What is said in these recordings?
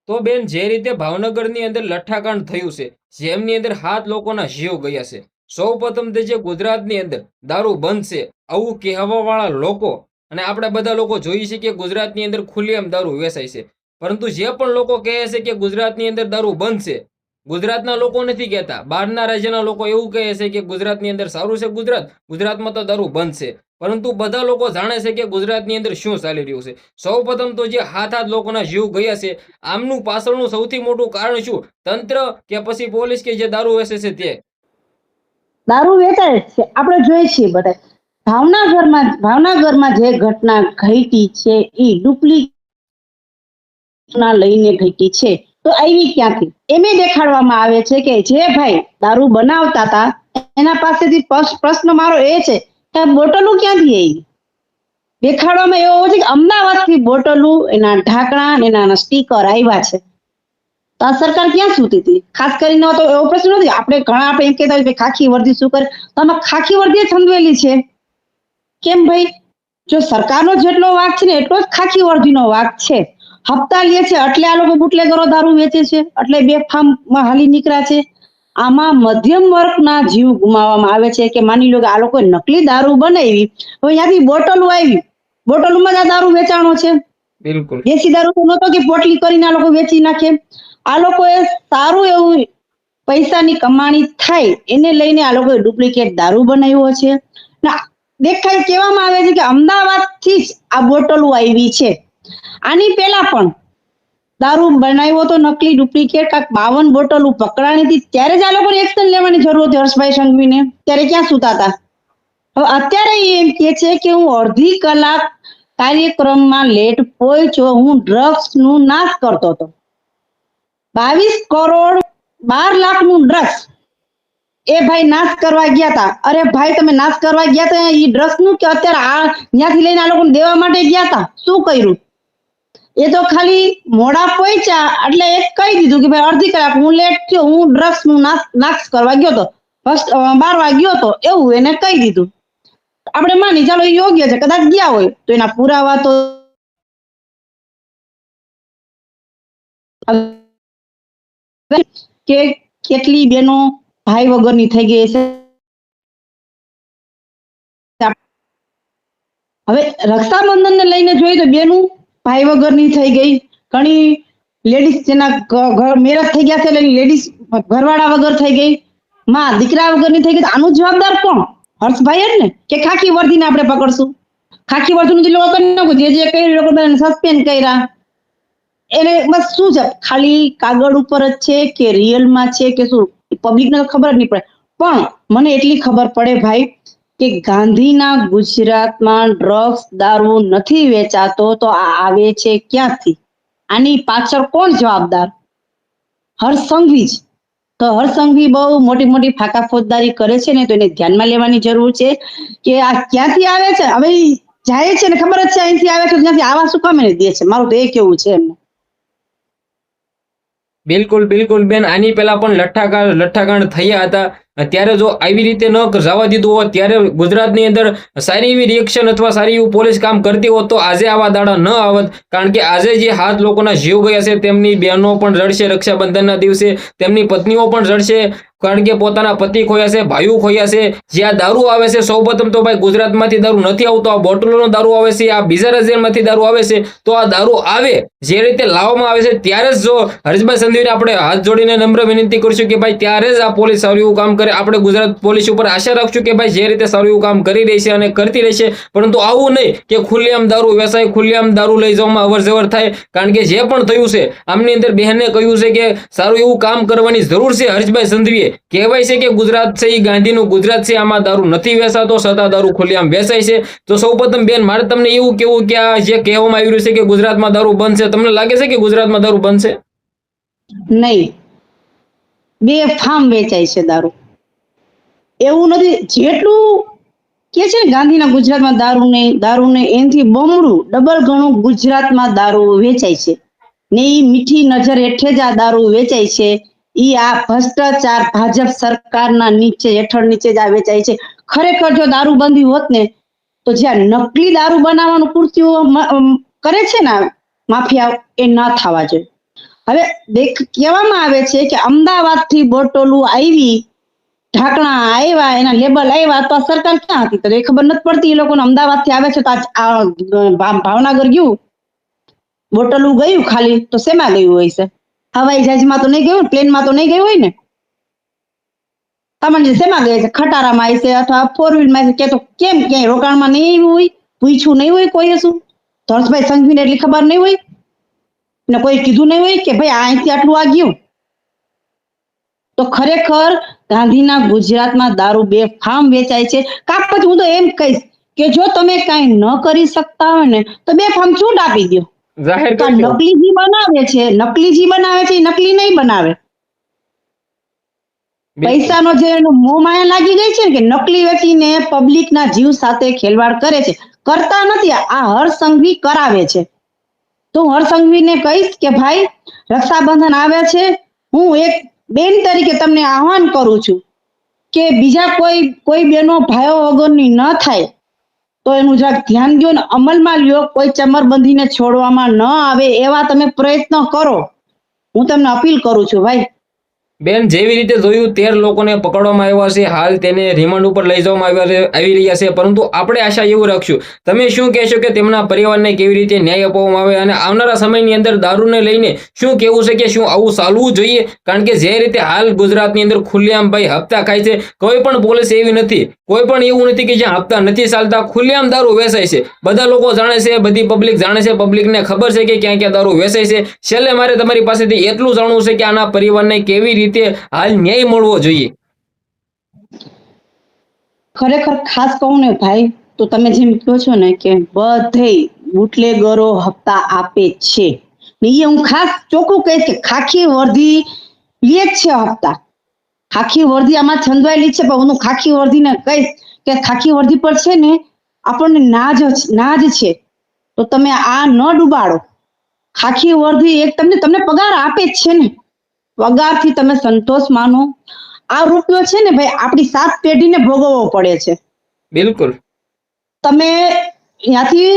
તો બેન જે રીતે ભાવનગરની અંદર લઠ્ઠાકાંડ થયું છે, જેમની અંદર 7 લોકોના જીવ ગયા છે, સૌ પ્રથમ તે જે ગુજરાતની અંદર દારૂ બંધ છે આવું કહેવા વાળા લોકો, અને આપણે બધા લોકો જોઈએ છે કે ગુજરાતની અંદર ખુલ્લેઆમ દારૂ વેચાય છે, પરંતુ જે પણ લોકો કહે છે કે ગુજરાતની અંદર દારૂ બંધ છે, ગુજરાતના લોકો નથી કહેતા, બહારના રાજ્યના લોકો એવું કહે છે કે ગુજરાતની અંદર સારું છે, ગુજરાતમાં તો દારૂ બંધ છે, પરંતુ બધા લોકો જાણે છે કે ગુજરાતની અંદર શું ચાલી રહ્યું છે। સૌપ્રથમ તો જે 7 લોકોના જીવ ગયા છે, આમનું પાછળનું સૌથી મોટું કારણ શું? તંત્ર કે પછી પોલીસ કે જે દારૂ વેચે છે તે? દારૂ વેચાય છે, આપણે જોઈએ છીએ બધા। ભાવનગરમાં જે ઘટના ઘટી છે એ ડુપ્લિકેટ લઈને ઘટી છે, તો આવી ક્યાંથી? એમે દેખાડવામાં આવે છે કે જે ભાઈ દારૂ બનાવતા હતા એના પાસેથી પ્રશ્ન મારો એ છે કે બોટલો ક્યાંથી આવી? દેખાડવામાં એવો છે કે અમદાવાદથી બોટલો, એના ઢાંકણા, એના સ્ટીકર આવ્યા છે। તો આ સરકાર ક્યાં સૂતી હતી? ખાસ કરીને તો એવો પ્રશ્ન નથી, આપણે ઘણા એમ કહેતા હોય કે ખાખી વર્દી શું કરે, તો આમાં ખાખી વર્દી છંદવેલી છે કેમ ભાઈ? જો સરકારનો જેટલો વાંક છે ને એટલો જ ખાખી વર્દીનો વાંક છે। હપ્તા લે છે એટલે આ લોકો બુટલેગરો દારૂ વેચે છે, એટલે બેફામમાં હાલી નીકળ્યા છે। આમાં મધ્યમ વર્ગના જીવ ગુમાવવામાં આવે છે કે માની લો કે આ લોકો નકલી દારૂ બનાવી, હવે ત્યાંથી બોટલો આવી, બોટલોમાં જ આ દારૂ વેચાણો છે। બિલકુલ દેશી દારૂ તો નતો કે પોટલી કરીને આ લોકો વેચી નાખે। આ લોકોએ સારું એવું પૈસાની કમાણી થાય એને લઈને આ લોકોએ ડુપ્લિકેટ દારૂ બનાવ્યો છે। દેખાય કહેવામાં આવે છે કે અમદાવાદથી જ આ બોટલો આવી છે। આની પહેલા પણ દારૂ બનાવ્યો તો નકલી ડુપ્લિકેટ 52 બોટલો પકડાણી હતી, ત્યારે જ આ લોકોને એક્શન લેવાની જરૂર હતી હર્ષભાઈ સંઘવીને, ત્યારે ક્યાં સુતા હતા? હવે અત્યારે એમ કે છે કે હું અડધી કલાક કાર્યક્રમમાં લેટ પહોંચ્યો, હું ડ્રગ્સ નું નાશ કરતો હતો। 22 કરોડ 12 લાખનું ડ્રગ્સ એ ભાઈ નાશ કરવા ગયા હતા। અરે ભાઈ, તમે નાશ કરવા ગયા હતા એ ડ્રગ્સ નું કે અત્યારે આ ત્યાંથી લઈને આ લોકોને દેવા માટે ગયા હતા? શું કર્યું? એ તો ખાલી મોડા પહોંચ્યા એટલે એક કહી દીધું કે ભાઈ અડધી કલાક હું લેટ થયો, હું ડ્રગ્સ નું નાશ કરવા ગયો હતો, 12 ગયો હતો, એવું એને કહી દીધું। આપણે માની ચાલો યોગ્ય છે, કદાચ ગયા હોય તો એના પુરાવા તો કે કેટલી બેનો ભાઈ વગરની થઈ ગઈ છે। હવે રક્ષાબંધનને લઈને જોઈએ તો બેનું ભાઈ વગરની થઈ ગઈ, ઘણી લેડીઝ જેના મેરેજ થઈ ગયા છે એટલે લેડીઝ ઘરવાળા વગર થઈ ગઈ, માં દીકરા વગરની થઈ ગઈ। આનું જવાબદાર કોણ? હર્ષભાઈ જ ને, કે ખાખી વર્દીને આપણે પકડશું? ખાખી વર્દીનું લોકો કરી નાખું, જે કર્યું લોકો બધાને સસ્પેન્ડ કર્યા, એને બસ શું છે, ખાલી કાગળ ઉપર જ છે કે રિયલમાં છે કે શું, પબ્લિકને ખબર જ નહીં પડે। પણ મને એટલી ખબર પડે ભાઈ કે ગાંધીના ગુજરાતમાં ડ્રગ્સ દારૂ નથી વેચાતો તો આ આવે છે ક્યાંથી? આની પાછળ કોણ જવાબદાર? હર્ષ સંઘવી જ। તો હર્ષ સંઘવી બહુ મોટી મોટી ફાકા ફોજદારી કરે છે ને, તો એને ધ્યાનમાં લેવાની જરૂર છે કે આ ક્યાંથી આવે છે। હવે જાય છે ને ખબર જ છે અહીંથી આવે છે, ત્યાંથી આવા શું કામ એને દે છે? મારું તો એ કેવું છે એમને। બિલકુલ બિલકુલ બેન, આની પહેલા પણ લઠ્ઠાકાંડ થયા હતા, ત્યારે જો આવી રીતે ન જવા દીધું હોત, ત્યારે ગુજરાતની અંદર સારી એવી રિએક્શન અથવા સારી એવું પોલીસ કામ કરતી હોત તો આજે આવા દાડા ન આવત। કારણ કે આજે જે 7 લોકોના જીવ ગયા છે, તેમની બહેનો પણ રડશે રક્ષાબંધનના દિવસે, તેમની પત્નીઓ પણ રડશે, કારણ કે પોતાના પતિ ખોયા છે, ભાઈઓ ખોયા છે। જે આ દારૂ આવે છે, સૌપ્રથમ તો ભાઈ ગુજરાતમાંથી દારૂ નથી આવતો, આ બોટલોનો દારૂ આવે છે, આ બીજા રાજ્યમાંથી દારૂ આવે છે। તો આ દારૂ આવે જે રીતે લાવવામાં આવે છે, ત્યારે જ જો હર્ષભાઈ સંઘવીને આપણે હાથ જોડીને નમ્ર વિનંતી કરશું કે ભાઈ ત્યારે જ આ પોલીસ સારું એવું કામ કરે। આપણે ગુજરાત પોલીસ ઉપર આશા રાખશું કે ભાઈ જે રીતે સારું એવું કામ કરી રહી છે અને કરતી રહેશે, પરંતુ આવું નહીં કે ખુલ્લેઆમ દારૂ વેચાય, ખુલ્લેઆમ દારૂ લઈ જવામાં અવરજવર થાય। કારણ કે જે પણ થયું છે, આમની અંદર બહેને કહ્યું છે કે સારું એવું કામ કરવાની જરૂર છે। હર્ષભાઈ સંઘવીએ કહેવાય છે કે ગુજરાત છે એ ગાંધીનું ગુજરાત છે, આમાં દારૂ નથી વેચાતો, છતાં દારૂ ખુલ્લેઆમ વેચાય છે। તો સૌપ્રથમ બેન, મારે તમને એવું કેવું કે આ જે કહેવામાં આવી રહ્યું છે કે ગુજરાતમાં દારૂ બંધ છે, તમને લાગે છે કે ગુજરાતમાં દારૂ બંધ છે? નહીં, બેફામ વેચાય છે દારૂ। એવું નથી, જેટલું કે છે ને ગાંધીના ગુજરાતમાં દારૂ ને એનાથી બમણું ડબલ ઘણું ગુજરાતમાં દારૂ વેચાય છે ને ઈ મીઠી નજર હેઠે જ આ દારૂ વેચાય છે। ઈ આ ભ્રષ્ટાચાર ભાજપ સરકારના હેઠળ નીચે જ આ વેચાય છે। ખરેખર જો દારૂબંધી હોત ને તો જ્યાં નકલી દારૂ બનાવવાનું કૃત્યો કરે છે ને માફિયા, એ ન થવા જોઈએ। હવે કહેવામાં આવે છે કે અમદાવાદ થી બોટલો આવી, ઢાંકણા આવ્યા, એના લેબલ આવ્યા, તો આ સરકાર ક્યાં હતી? તો એ ખબર નથી પડતી એ લોકોને. અમદાવાદ થી આવે છે તો આ ભાવનગર ગયું, બોટલું ગયું ખાલી, તો શેમાં ગયું હોય છે? હવાઈ જહાજમાં તો નહીં ગયું, પ્લેનમાં તો નહીં ગયું હોય ને. સામાન્ય શેમાં ગઈ છે? ખટારામાં આવી છે અથવા ફોર વ્હીલમાં છે, કે તો કેમ ક્યાંય રોકાણમાં નહીં આવ્યું હોય, પૂછ્યું નહીં હોય કોઈએ? શું હર્ષભાઈ સંઘવીને એટલી ખબર નહીં હોય ને કોઈ કીધું નહીં હોય કે ભાઈ અહીંથી આટલું આ ગયું? તો ખરેખર ગાંધીના ગુજરાતમાં દારૂ બેફામ વેચાય છે. કાં પછી હું તો એમ કહીશ કે જો તમે કાંઈ ન કરી શકતા હોય ને તો બેફામ છૂટ આપી દો. જાહેર નકલી જે બનાવે છે, એ નકલી નહીં બનાવે. પૈસાનો જે મોહ માયા લાગી ગઈ છે કે નકલી વેચીને પબ્લિક ના જીવ સાથે ખેલવાડ કરે છે. કરતા નથી, આ હર્ષ સંઘવી કરાવે છે. તો હું હર્ષ સંઘવીને કહીશ કે ભાઈ રક્ષાબંધન આવે છે, હું એક બેન તરીકે તમને આહવાન કરું છું કે બીજા કોઈ બેનો ભાઈઓ વગરની ન થાય તો એનું જરાક ધ્યાન દો ને અમલમાં લ્યો. કોઈ ચમરબંધીને છોડવામાં ન આવે એવા તમે પ્રયત્ન કરો. હું તમને અપીલ કરું છું ભાઈ. બેન, જેવી રીતે જોયું 13 લોકોને પકડવામાં આવ્યા છે, હાલ તેને રિમાન્ડ ઉપર લઈ જવામાં આવી રહ્યા છે, પરંતુ આપણે આશા એવું રાખશું. તમે શું કહેશો કે તેમના પરિવારને કેવી રીતે ન્યાય અપાવવામાં આવે અને આવનારા સમયની અંદર દારૂને લઈને શું કહેવું છે કે શું આવું ચાલવું જોઈએ? કારણ કે જે રીતે હાલ ગુજરાતની અંદર ખુલ્લેઆમ ભાઈ હપ્તા ખાય છે, કોઈ પણ પોલીસ એવી નથી, કોઈ પણ એવું નથી કે જ્યાં હપ્તા નથી ચાલતા, ખુલ્લેઆમ દારૂ વેચાય છે. બધા લોકો જાણે છે, બધી પબ્લિક જાણે છે, પબ્લિકને ખબર છે કે ક્યાં ક્યાં દારૂ વેચાય છે. છેલ્લે મારે તમારી પાસેથી એટલું જાણવું છે કે આના પરિવારને કેવી રીતે હાલ ન્યાય મળવો જોઈએ? ખરેખર ખાસ કહું ને ભાઈ, તો તમે જેમ કહો છો ને કે બધે બુટલેગરો હપ્તા આપે છે ને, એ હું ખાસ ચોખ્ખું કહીશ કે ખાખી વર્ધી લે જ છે હપ્તા. ખાખી વર્ધી આમાં છંદવાયેલી છે, પણ હું ખાખી વર્ધીને કહીશ કે ખાખી વર્ધી પર છે ને આપણને નાજ છે, તો તમે આ ન ડૂબાડો. ખાખી વર્ધી એક તમને પગાર આપે જ છે ને, પગારથી તમે સંતોષ માનો. આ રૂપિયો છે ને ભાઈ આપણી 7 પેઢીને ભોગવવો પડે છે. બિલકુલ. તમે ત્યાંથી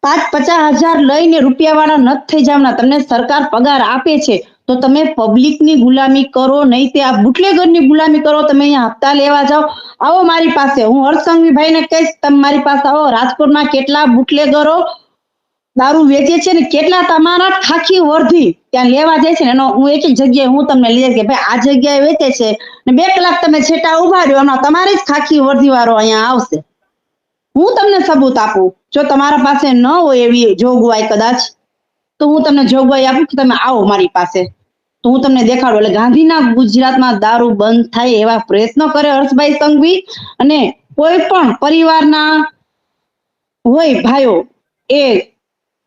5-50 હજાર લઈને રૂપિયાવાળા નથી થઈ જવાના. તમને સરકાર પગાર આપે છે તો તમે પબ્લિકની ગુલામી કરો, નહીં તે આ બુટલેગરની ગુલામી કરો. તમે અહીંયા હપ્તા લેવા જાઓ, આવો મારી પાસે. હું હર્ષ સંઘવી ભાઈને કહીશ તમે મારી પાસે આવો. રાજકોટમાં કેટલા બુટલેગરો દારૂ વેચે છે ને કેટલા તમારા ખાખી વર્ધી ત્યાં લેવા જાય છે ને, એનો હું એક જગ્યાએ હું તમને લઈ કે ભાઈ આ જગ્યાએ વેચે છે ને 2 કલાક તમે છેટા ઉભા રહ્યો, એમાં તમારી જ ખાખી વર્ધી વાળો અહીંયા આવશે. હું તમને સબૂત આપું. જો તમારા પાસે ન હોય એવી જોગવાઈ કદાચ, તો હું તમને જોગવાઈ આપું કે તમે આવો મારી પાસે, તો હું તમને દેખાડું. એટલે ગાંધીના ગુજરાતમાં દારૂ બંધ થાય એવા પ્રયત્નો કરે હર્ષભાઈ સંઘવી. અને કોઈ પણ પરિવારના હોય ભાઈઓ,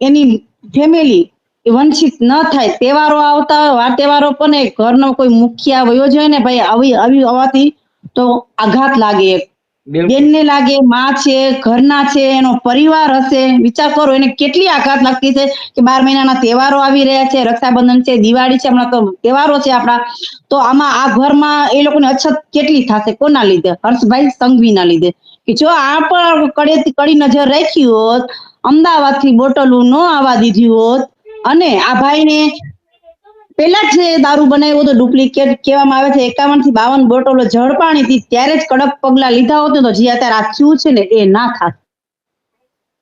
એની ફેમિલી વંચિત ન થાય. તહેવારો આવતા હોય, આ તહેવારો પણ ઘરનો કોઈ મુખિયા વયો જાય ને ભાઈ આવી આવવાથી તો આઘાત લાગે. બેનને લાગે, માં છે, ઘરના છે, એનો પરિવાર હશે. વિચાર કરો એને કેટલી આઘાત લાગતી છે કે 12 મહિનાના તહેવારો આવી રહ્યા છે, રક્ષાબંધન છે, દિવાળી છે, હમણાં તો તહેવારો છે આપણા. તો આમાં આ ઘરમાં એ લોકોને અછત કેટલી થશે? કોના લીધે? હર્ષભાઈ સંઘવીના લીધે. કે જો આ પર કડી નજર રાખી હોત, અમદાવાદ થી બોટલું ન આવવા દીધી હોત, અને આ ભાઈને પેલા જ દારૂ બનાવ્યો તો ડુપ્લિકેટ કહેવામાં આવે છે, 51 થી 52 બોટલો ઝડપાણી હતી, ત્યારે જ કડક પગલા લીધા હોત તો જે અત્યારે આ થયું છે ને એ ના થાત.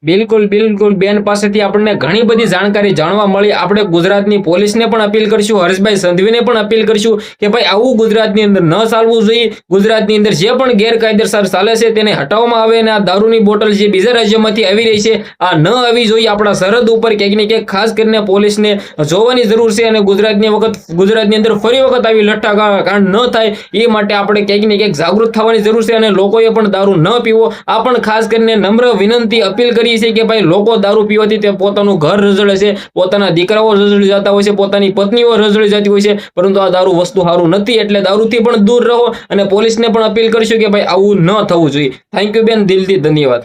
બિલકુલ બિલકુલ. બેન પાસેથી આપણને ઘણી બધી જાણકારી જાણવા મળી. આપણે ગુજરાતની પોલીસને પણ અપીલ કરશું, હર્ષભાઈ સંઘવીને પણ અપીલ કરશું કે ભાઈ આવું ગુજરાતની અંદર ન ચાલવું જોઈએ. ગુજરાતની અંદર જે પણ ગેરકાયદેસર ચાલે છે તેને હટાવવામાં આવે અને આ દારૂની બોટલ જે બીજા રાજ્યોમાંથી આવી રહી છે આ ન આવી જોઈએ. આપણા સરહદ ઉપર ક્યાંક ને ક્યાંક ખાસ કરીને પોલીસને જોવાની જરૂર છે અને ગુજરાતની અંદર ફરી વખત આવી લઠ્ઠાકાંડ ન થાય એ માટે આપણે ક્યાંક ને ક્યાંક જાગૃત થવાની જરૂર છે અને લોકોએ પણ દારૂ ન પીવો. આ પણ ખાસ કરીને નમ્ર વિનંતી અપીલ કરી છે કે ભાઈ લોકો દારૂ પીવાથી તે પોતાનું ઘર રઝળે છે, પોતાના દીકરાઓ રઝળી જતા હોય છે, પોતાની પત્નીઓ રઝળી જતી હોય છે, પરંતુ આ દારૂ વસ્તુ સારું નથી. એટલે દારૂથી પણ દૂર રહો અને પોલીસને પણ અપીલ કરશું કે ભાઈ આવું ન થવું જોઈએ. થેન્ક યુ બેન, દિલથી ધન્યવાદ.